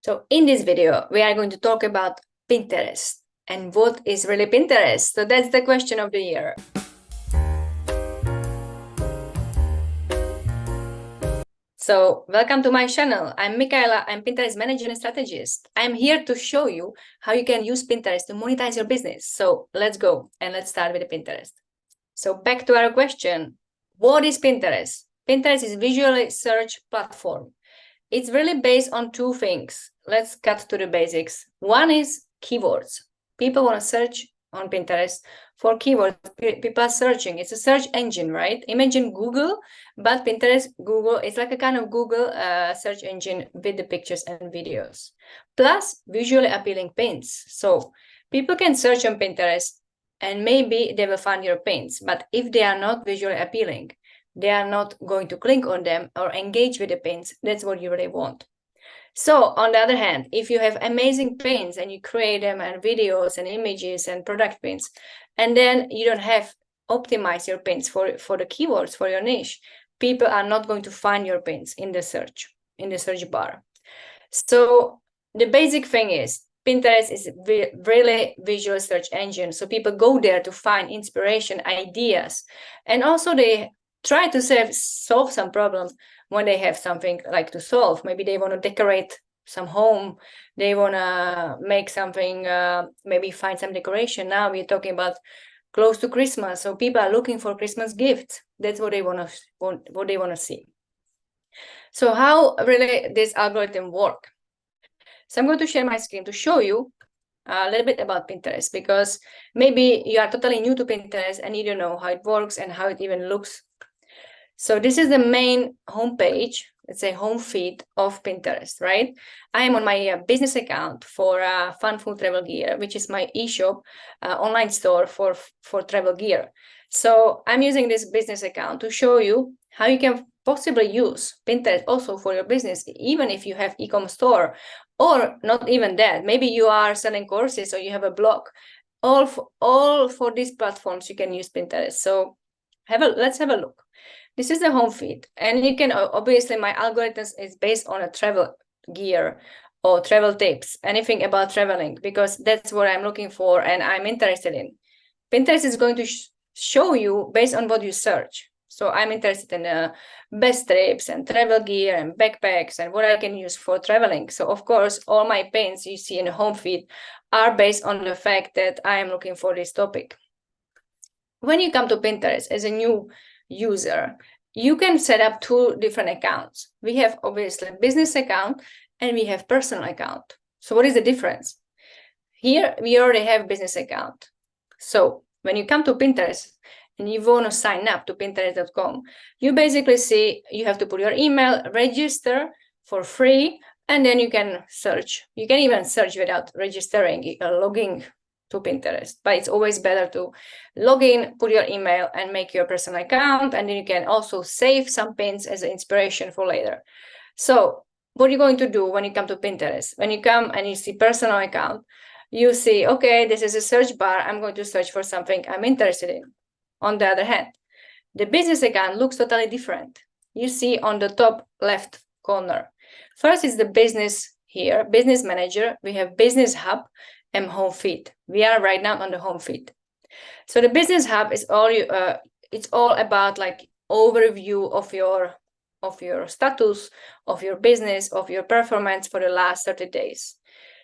So in this video, we are going to talk about Pinterest and what is really Pinterest. So that's the question of the year. So welcome to my channel. I'm Michaela. I'm Pinterest manager and strategist. I'm here to show you how you can use Pinterest to monetize your business. So let's go and let's start with Pinterest. So back to our question. What is Pinterest? Pinterest is a visual search platform. It's really based on two things. Let's cut to the basics. One is keywords. People want to search on Pinterest for keywords. People are searching. It's a search engine, right? Imagine Google, but Pinterest, Google, it's like a kind of Google search engine with the pictures and videos. Plus visually appealing pins. So people can search on Pinterest and maybe they will find your pins. But if they are not visually appealing, they are not going to click on them or engage with the pins. That's what you really want. So on the other hand, if you have amazing pins and you create them and videos and images and product pins, and then you don't have optimize your pins for the keywords for your niche, people are not going to find your pins in the search bar. So the basic thing is Pinterest is really visual search engine. So people go there to find inspiration, ideas, and also they try to solve some problem when they have something like to solve. Maybe they want to decorate some home, they want to make something, maybe find some decoration. Now we're talking about close to Christmas, so people are looking for Christmas gifts. That's what they want to see. So how really this algorithm work? So I'm going to share my screen to show you a little bit about Pinterest, because maybe you are totally new to Pinterest and you don't know how it works and how it even looks. So this is the main homepage, let's say home feed of Pinterest, right? I am on my business account for Fun Food Travel Gear, which is my e-shop online store for travel gear. So I'm using this business account to show you how you can possibly use Pinterest also for your business, even if you have e-commerce store, or not even that. Maybe you are selling courses or you have a blog. All for these platforms you can use Pinterest. So let's have a look. This is the home feed, and you can obviously my algorithms is based on a travel gear or travel tips, anything about traveling, because that's what I'm looking for and I'm interested in. Pinterest is going to show you based on what you search. So I'm interested in best trips and travel gear and backpacks and what I can use for traveling. So of course, all my pins you see in the home feed are based on the fact that I am looking for this topic. When you come to Pinterest as a new user, you can set up two different accounts. We have obviously business account and we have personal account. So what is the difference? Here we already have business account. So when you come to Pinterest and you want to sign up to Pinterest.com, you basically see you have to put your email, register for free, and then you can search. You can even search without registering, logging to Pinterest, but it's always better to log in, put your email and make your personal account, and then you can also save some pins as an inspiration for later. So what you're going to do when you come to Pinterest, when you come and you see personal account, you see, okay, this is a search bar. I'm going to search for something I'm interested in. On the other hand, the business account looks totally different. You see on the top left corner. First is the business here, business manager. We have business hub and home feed. We are right now on the home feed. So the business hub is it's all about like overview of your status, of your business, of your performance for the last 30 days.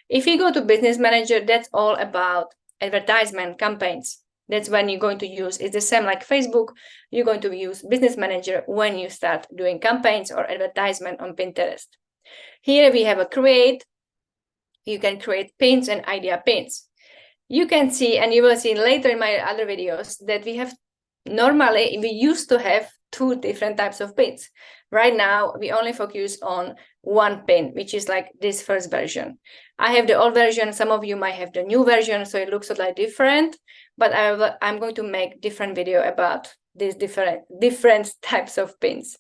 If you go to business manager, that's all about advertisement campaigns. That's when you're going to use, it's the same like Facebook, you're going to use business manager when you start doing campaigns or advertisement on Pinterest. Here we have a create. You can create pins and idea pins. You can see, and you will see later in my other videos, that we used to have two different types of pins. Right now, we only focus on one pin, which is like this first version. I have the old version. Some of you might have the new version, so it looks slightly different, but I'm going to make different video about these different types of pins.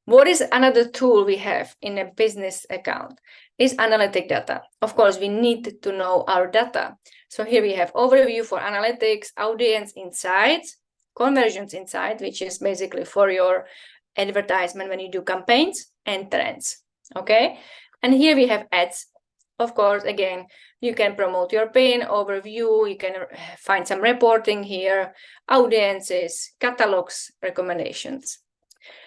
What is another tool we have in a business account is analytic data. Of course, we need to know our data. So here we have overview for analytics, audience insights, conversions insight, which is basically for your advertisement when you do campaigns, and trends. Okay, And here we have ads. Of course, again, you can promote your pin, overview, you can find some reporting here, audiences, catalogs, recommendations.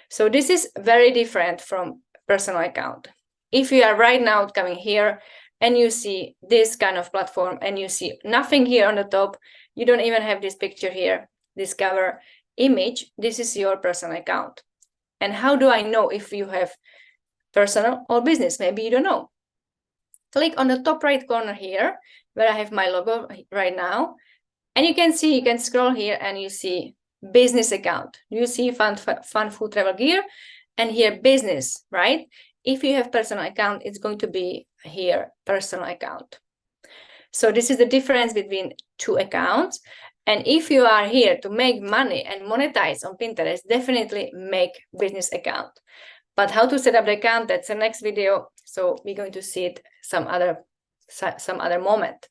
So this is very different from personal account. If you are right now coming here and you see this kind of platform and you see nothing here on the top, you don't even have this picture here, this cover image, this is your personal account. And how do I know if you have personal or business? Maybe you don't know. Click on the top right corner here, where I have my logo right now. And you can see, you can scroll here and you see business account. You see fun food travel gear and here business, right? If you have personal account, it's going to be here personal account. So this is the difference between two accounts. And if you are here to make money and monetize on Pinterest, definitely make business account. But how to set up the account, that's the next video. So we're going to see it some other moment.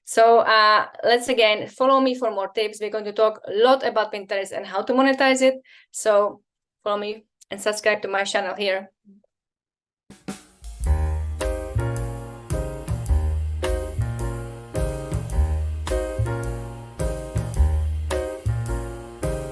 So let's again follow me for more tips. We're going to talk a lot about Pinterest and how to monetize it. So follow me and subscribe to my channel here.